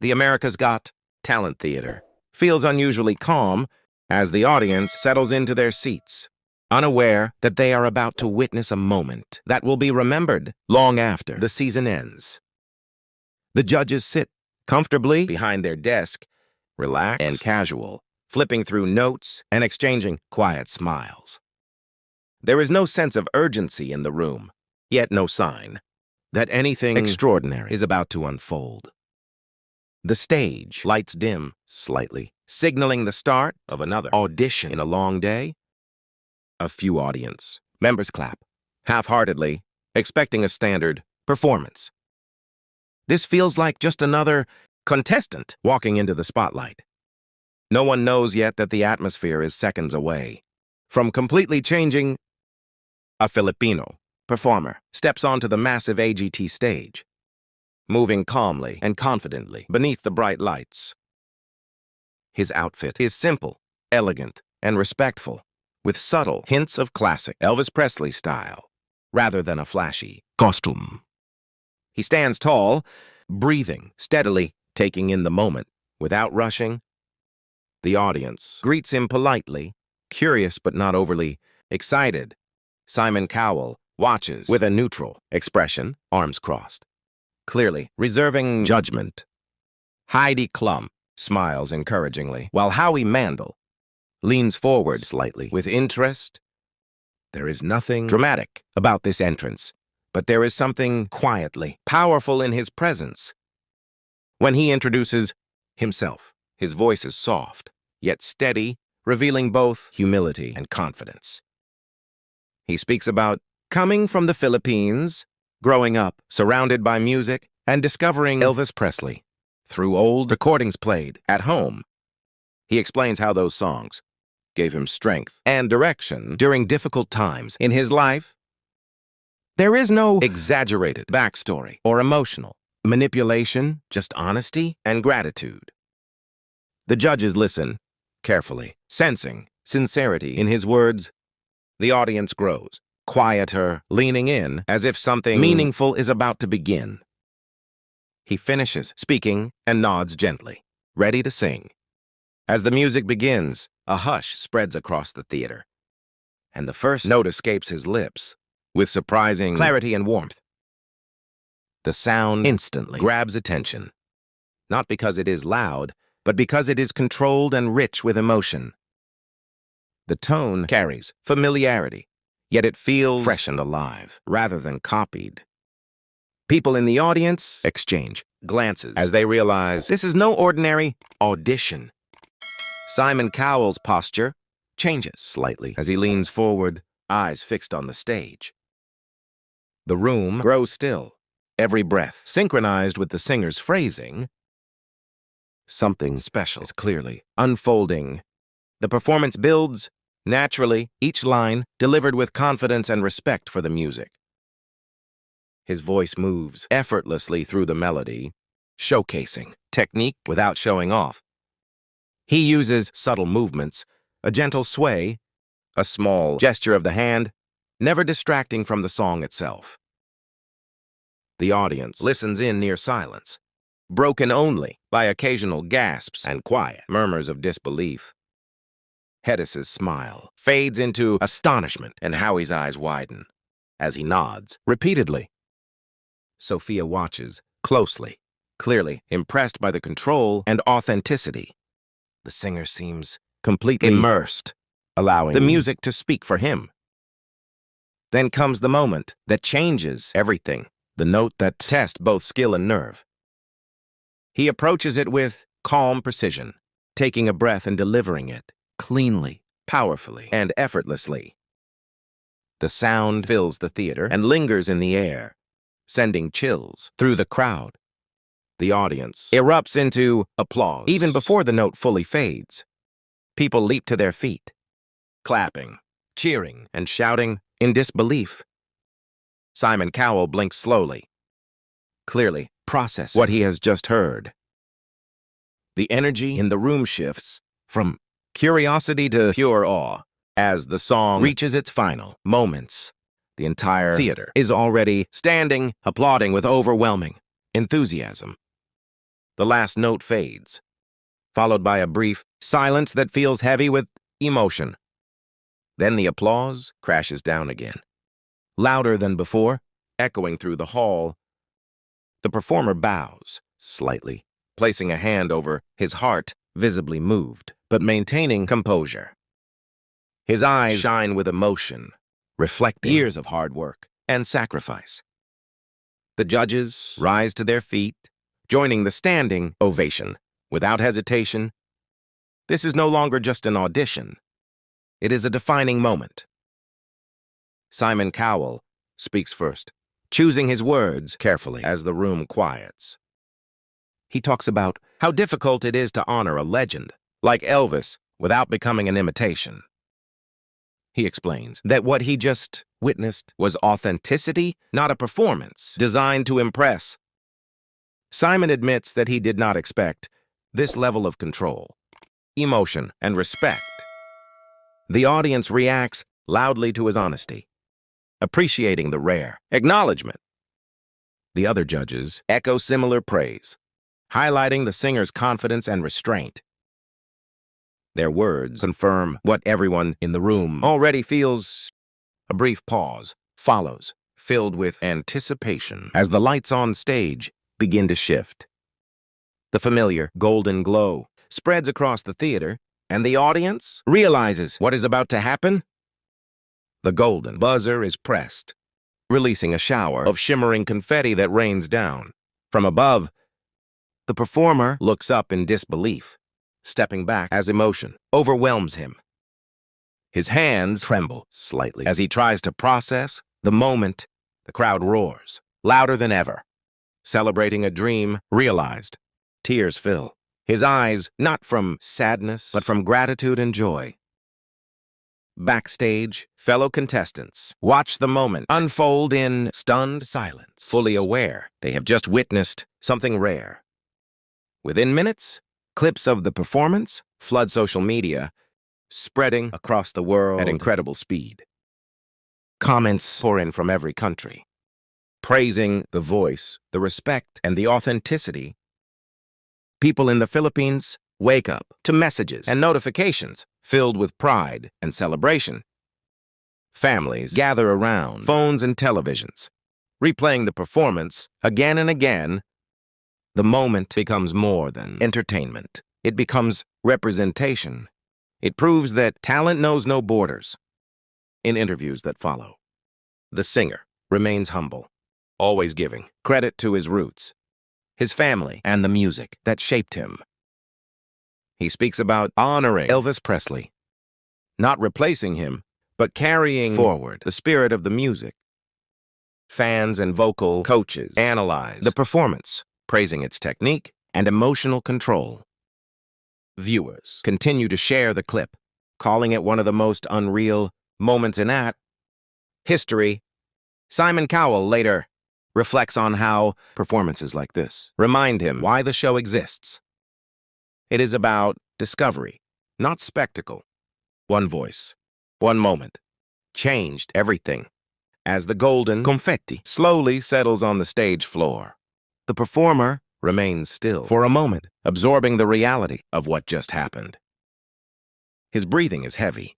The America's Got Talent Theater feels unusually calm as the audience settles into their seats, unaware that they are about to witness a moment that will be remembered long after the season ends. The judges sit comfortably behind their desk, relaxed and casual, flipping through notes and exchanging quiet smiles. There is no sense of urgency in the room, yet no sign that anything extraordinary is about to unfold. The stage lights dim slightly, signaling the start of another audition in a long day. A few audience members clap, half-heartedly, expecting a standard performance. This feels like just another contestant walking into the spotlight. No one knows yet that the atmosphere is seconds away from completely changing. A Filipino performer steps onto the massive AGT stage, moving calmly and confidently beneath the bright lights. His outfit is simple, elegant, and respectful, with subtle hints of classic Elvis Presley style, rather than a flashy costume. He stands tall, breathing steadily, taking in the moment without rushing. The audience greets him politely, curious but not overly excited. Simon Cowell watches with a neutral expression, arms crossed, clearly reserving judgment. Heidi Klum smiles encouragingly, while Howie Mandel leans forward slightly with interest. There is nothing dramatic about this entrance, but there is something quietly powerful in his presence. When he introduces himself, his voice is soft, yet steady, revealing both humility and confidence. He speaks about coming from the Philippines, growing up surrounded by music, and discovering Elvis Presley through old recordings played at home. He explains how those songs gave him strength and direction during difficult times in his life. There is no exaggerated backstory or emotional manipulation, just honesty and gratitude. The judges listen carefully, sensing sincerity in his words. The audience grows quieter, leaning in as if something meaningful is about to begin. He finishes speaking and nods gently, ready to sing. As the music begins, a hush spreads across the theater, and the first note escapes his lips with surprising clarity and warmth. The sound instantly grabs attention, not because it is loud, but because it is controlled and rich with emotion. The tone carries familiarity, yet it feels fresh and alive, rather than copied. People in the audience exchange glances as they realize this is no ordinary audition. Simon Cowell's posture changes slightly as he leans forward, eyes fixed on the stage. The room grows still, every breath synchronized with the singer's phrasing. Something special is clearly unfolding. The performance builds naturally, each line delivered with confidence and respect for the music. His voice moves effortlessly through the melody, showcasing technique without showing off. He uses subtle movements, a gentle sway, a small gesture of the hand, never distracting from the song itself. The audience listens in near silence, broken only by occasional gasps and quiet murmurs of disbelief. Hedis's smile fades into astonishment, and Howie's eyes widen as he nods repeatedly. Sophia watches closely, clearly impressed by the control and authenticity. The singer seems completely immersed, allowing the music to speak for him. Then comes the moment that changes everything, the note that tests both skill and nerve. He approaches it with calm precision, taking a breath and delivering it cleanly, powerfully, and effortlessly. The sound fills the theater and lingers in the air, sending chills through the crowd. The audience erupts into applause even before the note fully fades. People leap to their feet, clapping, cheering, and shouting in disbelief. Simon Cowell blinks slowly, clearly processing what he has just heard. The energy in the room shifts from curiosity to pure awe as the song reaches its final moments. The entire theater is already standing, applauding with overwhelming enthusiasm. The last note fades, followed by a brief silence that feels heavy with emotion. Then the applause crashes down again, louder than before, echoing through the hall. The performer bows slightly, placing a hand over his heart, visibly moved, but maintaining composure. His eyes shine with emotion, reflecting years of hard work and sacrifice. The judges rise to their feet, joining the standing ovation without hesitation. This is no longer just an audition. It is a defining moment. Simon Cowell speaks first, choosing his words carefully as the room quiets. He talks about how difficult it is to honor a legend like Elvis without becoming an imitation. He explains that what he just witnessed was authenticity, not a performance designed to impress. Simon admits that he did not expect this level of control, emotion, and respect. The audience reacts loudly to his honesty, appreciating the rare acknowledgement. The other judges echo similar praise, highlighting the singer's confidence and restraint. Their words confirm what everyone in the room already feels. A brief pause follows, filled with anticipation, as the lights on stage begin to shift. The familiar golden glow spreads across the theater, and the audience realizes what is about to happen. The golden buzzer is pressed, releasing a shower of shimmering confetti that rains down. From above, the performer looks up in disbelief, stepping back as emotion overwhelms him. His hands tremble slightly as he tries to process the moment. The crowd roars, louder than ever, celebrating a dream realized. Tears fill his eyes, not from sadness, but from gratitude and joy. Backstage, fellow contestants watch the moment unfold in stunned silence, fully aware they have just witnessed something rare. Within minutes, clips of the performance flood social media, spreading across the world at incredible speed. Comments pour in from every country, praising the voice, the respect, and the authenticity. People in the Philippines wake up to messages and notifications filled with pride and celebration. Families gather around phones and televisions, replaying the performance again and again. The moment becomes more than entertainment. It becomes representation. It proves that talent knows no borders. In interviews that follow, the singer remains humble, always giving credit to his roots, his family, and the music that shaped him. He speaks about honoring Elvis Presley, not replacing him, but carrying forward the spirit of the music. Fans and vocal coaches analyze the performance, praising its technique and emotional control. Viewers continue to share the clip, calling it one of the most unreal moments in history. Simon Cowell later reflects on how performances like this remind him why the show exists. It is about discovery, not spectacle. One voice, one moment, changed everything. As the golden confetti slowly settles on the stage floor, the performer remains still for a moment, absorbing the reality of what just happened. His breathing is heavy,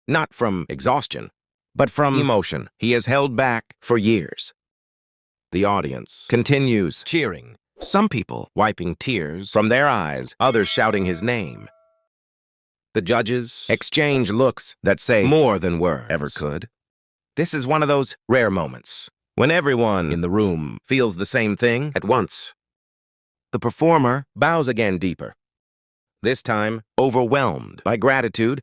not from exhaustion, but from emotion he has held back for years. The audience continues cheering, some people wiping tears from their eyes, others shouting his name. The judges exchange looks that say more than words ever could. This is one of those rare moments when everyone in the room feels the same thing at once. The performer bows again deeper, this time overwhelmed by gratitude.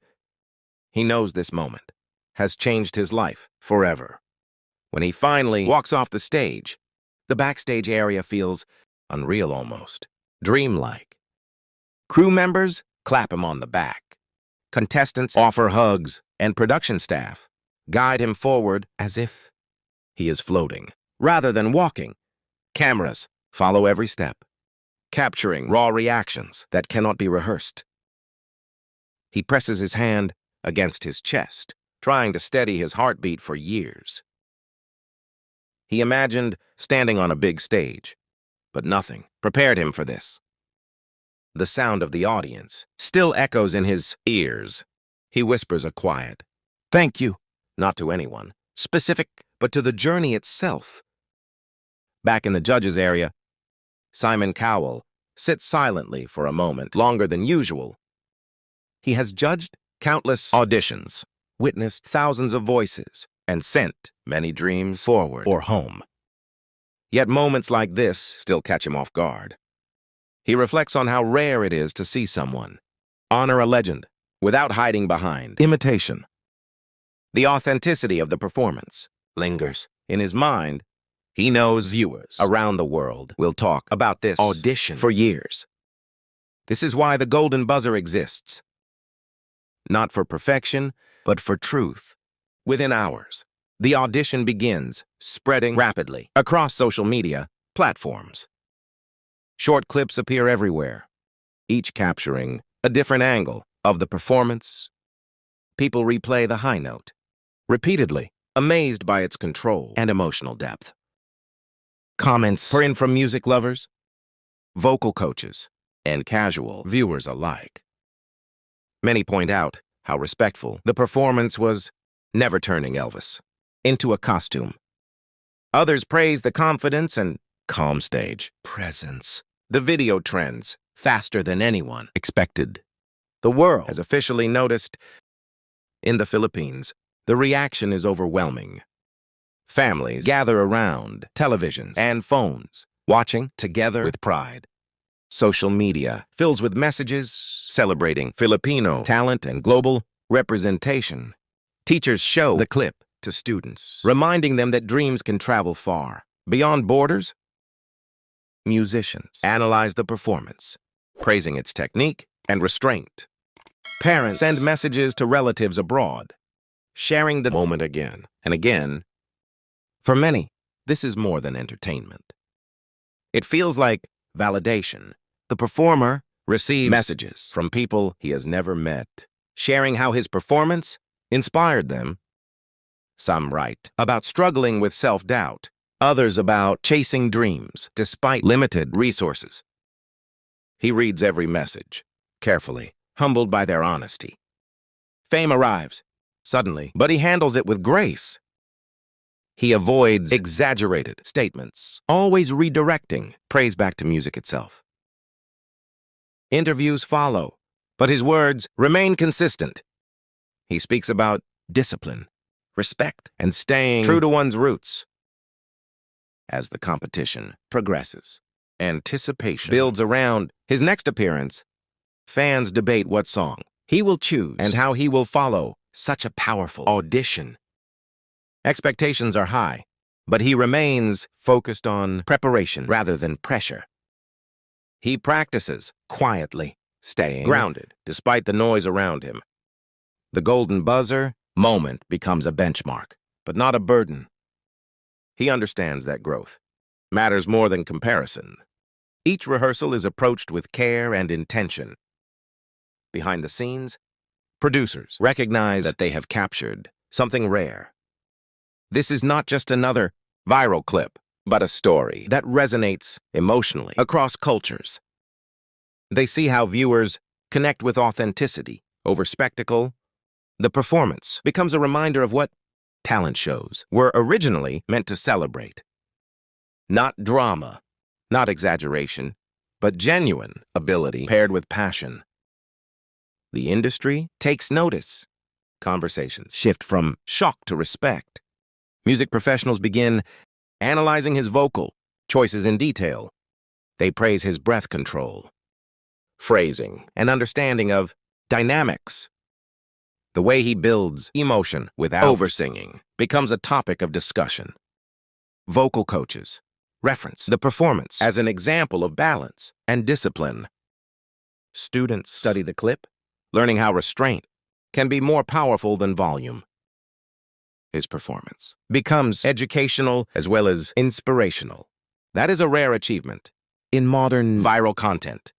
He knows this moment has changed his life forever. When he finally walks off the stage, the backstage area feels unreal almost, dreamlike. Crew members clap him on the back. Contestants offer hugs, and production staff guide him forward as if he is floating rather than walking. Cameras follow every step, capturing raw reactions that cannot be rehearsed. He presses his hand against his chest, trying to steady his heartbeat for years. He imagined standing on a big stage, but nothing prepared him for this. The sound of the audience still echoes in his ears. He whispers a quiet, "Thank you," not to anyone specific, but to the journey itself. Back in the judges' area, Simon Cowell sits silently for a moment longer than usual. He has judged countless auditions, witnessed thousands of voices, and sent many dreams forward or home. Yet moments like this still catch him off guard. He reflects on how rare it is to see someone honor a legend without hiding behind imitation. The authenticity of the performance lingers in his mind. He knows viewers around the world will talk about this audition for years. This is why the golden buzzer exists. Not for perfection, but for truth. Within hours, the audition begins, spreading rapidly across social media platforms. Short clips appear everywhere, each capturing a different angle of the performance. People replay the high note, repeatedly, amazed by its control and emotional depth. Comments pour in from music lovers, vocal coaches, and casual viewers alike. Many point out how respectful the performance was, never turning Elvis into a costume. Others praise the confidence and calm stage presence. The video trends faster than anyone expected. The world has officially noticed. In the Philippines, the reaction is overwhelming. Families gather around televisions and phones, watching together with pride. Social media fills with messages celebrating Filipino talent and global representation. Teachers show the clip to students, reminding them that dreams can travel far, beyond borders. Musicians analyze the performance, praising its technique and restraint. Parents send messages to relatives abroad, sharing the moment again and again. For many, this is more than entertainment. It feels like validation. The performer receives messages from people he has never met, sharing how his performance inspired them. Some write about struggling with self-doubt, others about chasing dreams despite limited resources. He reads every message, carefully, humbled by their honesty. Fame arrives, suddenly, but he handles it with grace. He avoids exaggerated statements, always redirecting praise back to music itself. Interviews follow, but his words remain consistent. He speaks about discipline, respect, and staying true to one's roots. As the competition progresses, anticipation builds around his next appearance. Fans debate what song he will choose and how he will follow such a powerful audition. Expectations are high, but he remains focused on preparation rather than pressure. He practices quietly, staying grounded despite the noise around him. The golden buzzer moment becomes a benchmark, but not a burden. He understands that growth matters more than comparison. Each rehearsal is approached with care and intention. Behind the scenes, producers recognize that they have captured something rare. This is not just another viral clip, but a story that resonates emotionally across cultures. They see how viewers connect with authenticity over spectacle. The performance becomes a reminder of what talent shows were originally meant to celebrate. Not drama, not exaggeration, but genuine ability paired with passion. The industry takes notice. Conversations shift from shock to respect. Music professionals begin analyzing his vocal choices in detail. They praise his breath control, phrasing, and understanding of dynamics. The way he builds emotion without oversinging becomes a topic of discussion. Vocal coaches reference the performance as an example of balance and discipline. Students study the clip, learning how restraint can be more powerful than volume. His performance becomes educational as well as inspirational. That is a rare achievement in modern viral content.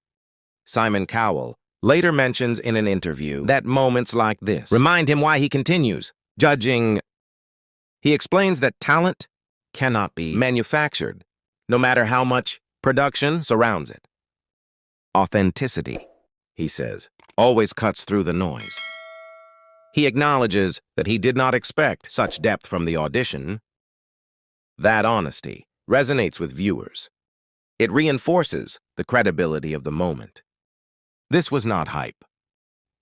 Simon Cowell later mentions in an interview that moments like this remind him why he continues judging. He explains that talent cannot be manufactured, no matter how much production surrounds it. Authenticity, he says, always cuts through the noise. He acknowledges that he did not expect such depth from the audition. That honesty resonates with viewers. It reinforces the credibility of the moment. This was not hype.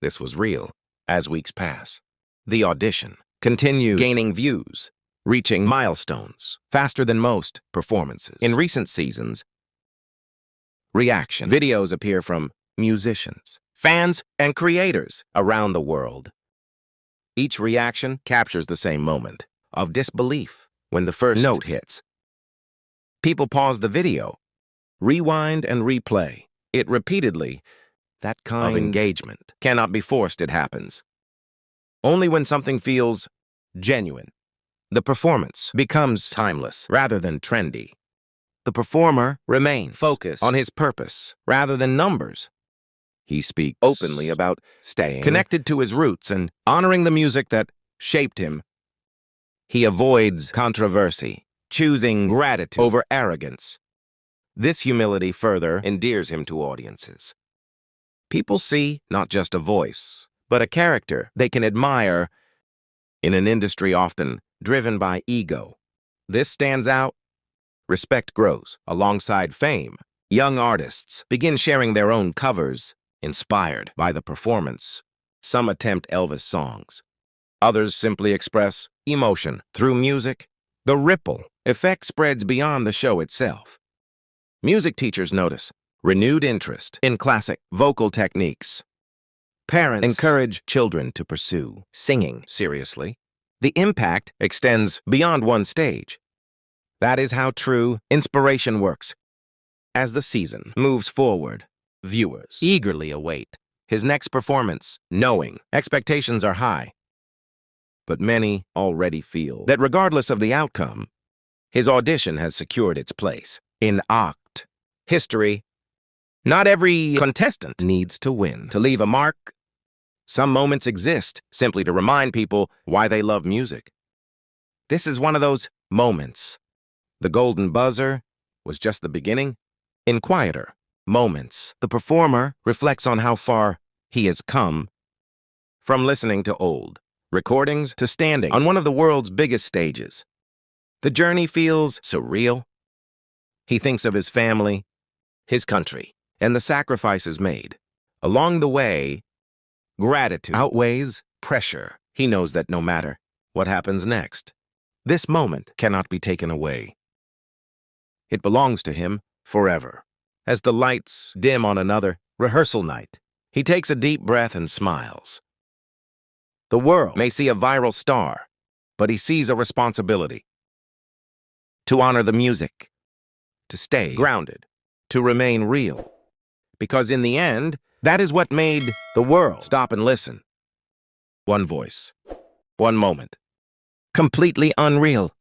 This was real. As weeks pass, the audition continues gaining views, reaching milestones faster than most performances. In recent seasons, reaction videos appear from musicians, fans, and creators around the world. Each reaction captures the same moment of disbelief when the first note hits. People pause the video, rewind and replay it repeatedly. That kind of engagement cannot be forced, it happens. Only when something feels genuine, the performance becomes timeless rather than trendy. The performer remains focused on his purpose rather than numbers. He speaks openly about staying connected to his roots and honoring the music that shaped him. He avoids controversy, choosing gratitude over arrogance. This humility further endears him to audiences. People see not just a voice, but a character they can admire in an industry often driven by ego. This stands out. Respect grows alongside fame. Young artists begin sharing their own covers, inspired by the performance. Some attempt Elvis songs. Others simply express emotion through music. The ripple effect spreads beyond the show itself. Music teachers notice renewed interest in classic vocal techniques. Parents encourage children to pursue singing seriously. The impact extends beyond one stage. That is how true inspiration works. As the season moves forward, viewers eagerly await his next performance, knowing expectations are high. But many already feel that regardless of the outcome, his audition has secured its place in AGT history. Not every contestant needs to win to leave a mark. Some moments exist simply to remind people why they love music. This is one of those moments. The golden buzzer was just the beginning. In quieter moments, the performer reflects on how far he has come. From listening to old recordings to standing on one of the world's biggest stages. The journey feels surreal. He thinks of his family, his country, and the sacrifices made. Along the way, gratitude outweighs pressure. He knows that no matter what happens next, this moment cannot be taken away. It belongs to him forever. As the lights dim on another rehearsal night, he takes a deep breath and smiles. The world may see a viral star, but he sees a responsibility to honor the music, to stay grounded, to remain real. Because in the end, that is what made the world stop and listen. One voice, one moment, completely unreal.